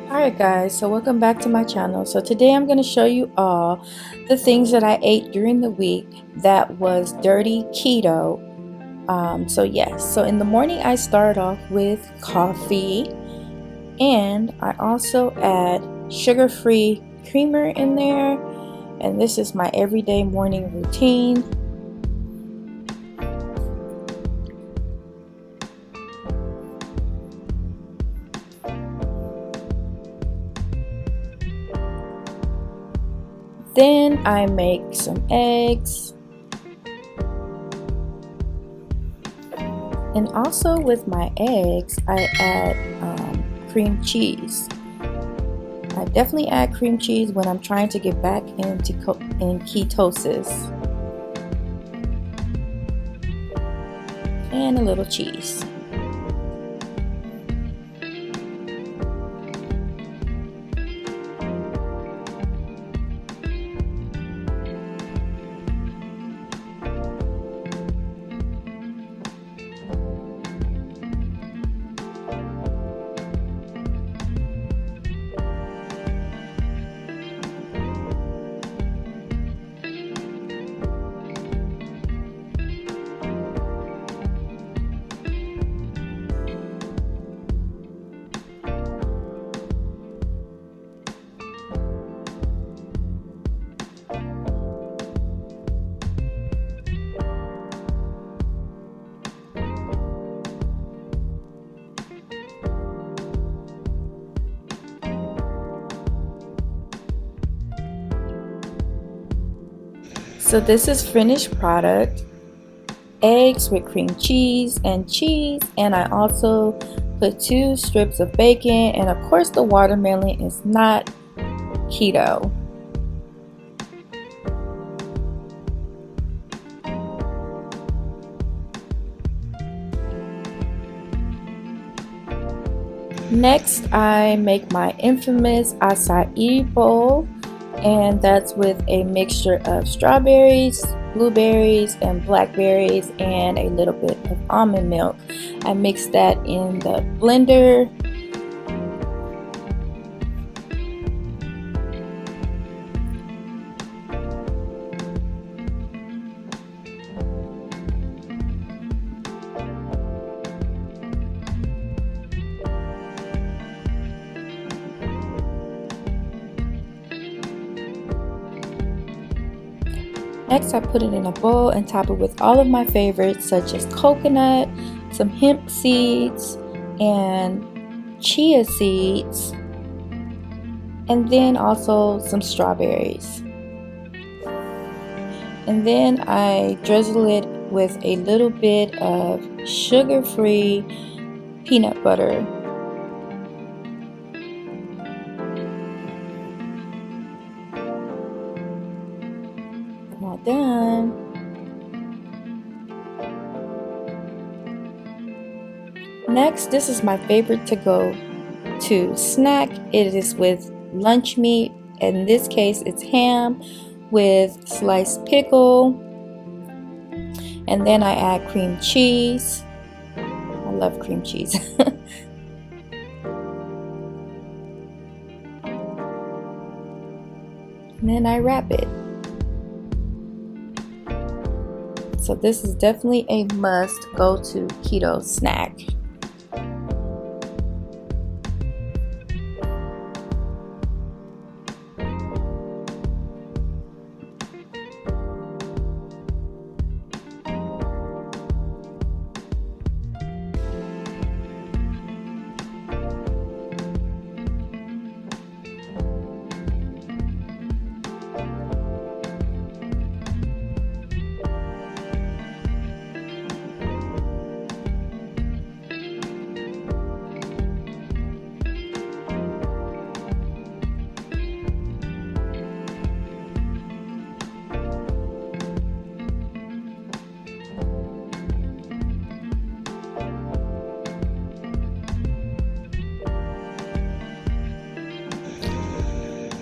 Alright guys, so welcome back to my channel. So today I'm going to show you all the things that I ate during the week that was dirty keto. So yes, so in the morning I start off with coffee, and I also add sugar-free creamer in there, and this is my everyday morning routine. Then I make some eggs, and also with my eggs I add cream cheese. I definitely add cream cheese when I'm trying to get back into ketosis, and a little cheese. So this is finished product, eggs with cream cheese, and I also put 2 strips of bacon, and of course the watermelon is not keto. Next I make my infamous acai bowl, and that's with a mixture of strawberries, blueberries, and blackberries, and a little bit of almond milk. I mix that in the blender. Next, I put it in a bowl and top it with all of my favorites, such as coconut, some hemp seeds, and chia seeds, and then also some strawberries. And then I drizzle it with a little bit of sugar-free peanut butter. All done. Next, this is my favorite to go to snack. It is with lunch meat. In this case, it's ham with sliced pickle, and then I add cream cheese. I love cream cheese. And then I wrap it. So this is definitely a must go to keto snack.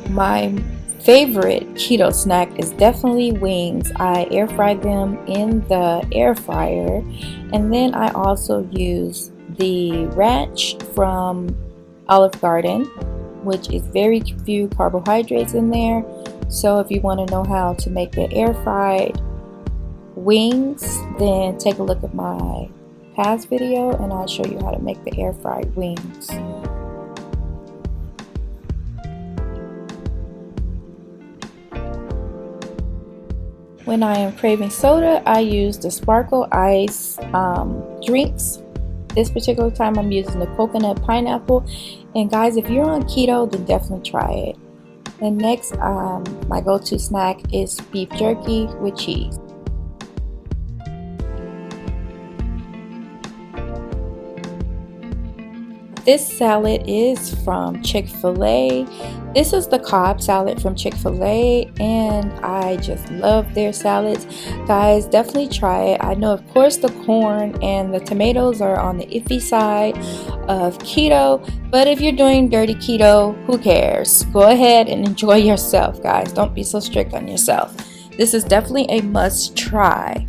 My favorite keto snack is definitely wings. I air fry them in the air fryer, and then I also use the ranch from Olive Garden, which is very few carbohydrates in there. So if you want to know how to make the air fried wings, then take a look at my past video and I'll show you how to make the air fried wings. When I am craving soda, I use the Sparkle Ice drinks. This particular time I'm using the coconut pineapple. And guys, if you're on keto, then definitely try it. And next, my go-to snack is beef jerky with cheese. This salad is from Chick-fil-A. This is the Cobb salad from Chick-fil-A, and I just love their salads. Guys, definitely try it. I know, of course, the corn and the tomatoes are on the iffy side of keto, but if you're doing dirty keto, who cares? Go ahead and enjoy yourself, guys. Don't be so strict on yourself. This is definitely a must try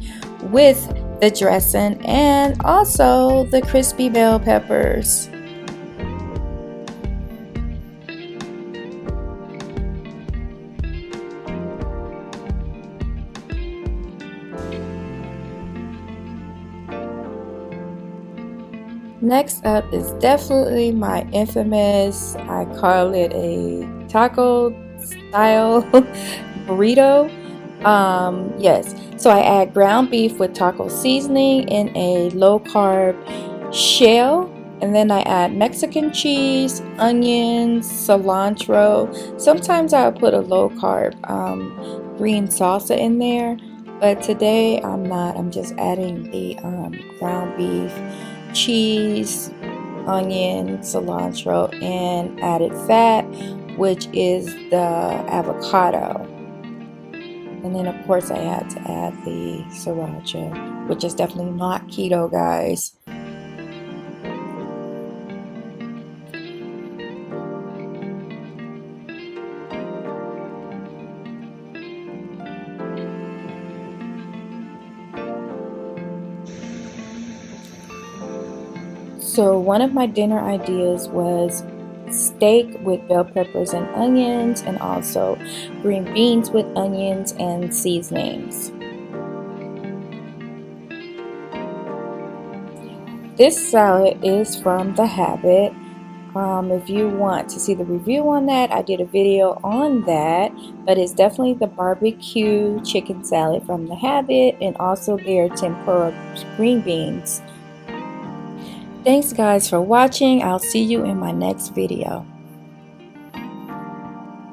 with the dressing and also the crispy bell peppers. Next up is definitely my infamous, I call it a taco style burrito. Yes, so I add ground beef with taco seasoning in a low carb shell, and then I add Mexican cheese, onions, cilantro. Sometimes I'll put a low carb green salsa in there, but today I'm not. I'm just adding the ground beef, cheese, onion, cilantro, and added fat, which is the avocado. And then of course I had to add the sriracha, which is definitely not keto, guys. So one of my dinner ideas was steak with bell peppers and onions, and also green beans with onions and seasonings. This salad is from The Habit. If you want to see the review on that, I did a video on that, but it's definitely the barbecue chicken salad from The Habit, and also their tempura green beans. Thanks guys for watching. I'll see you in my next video.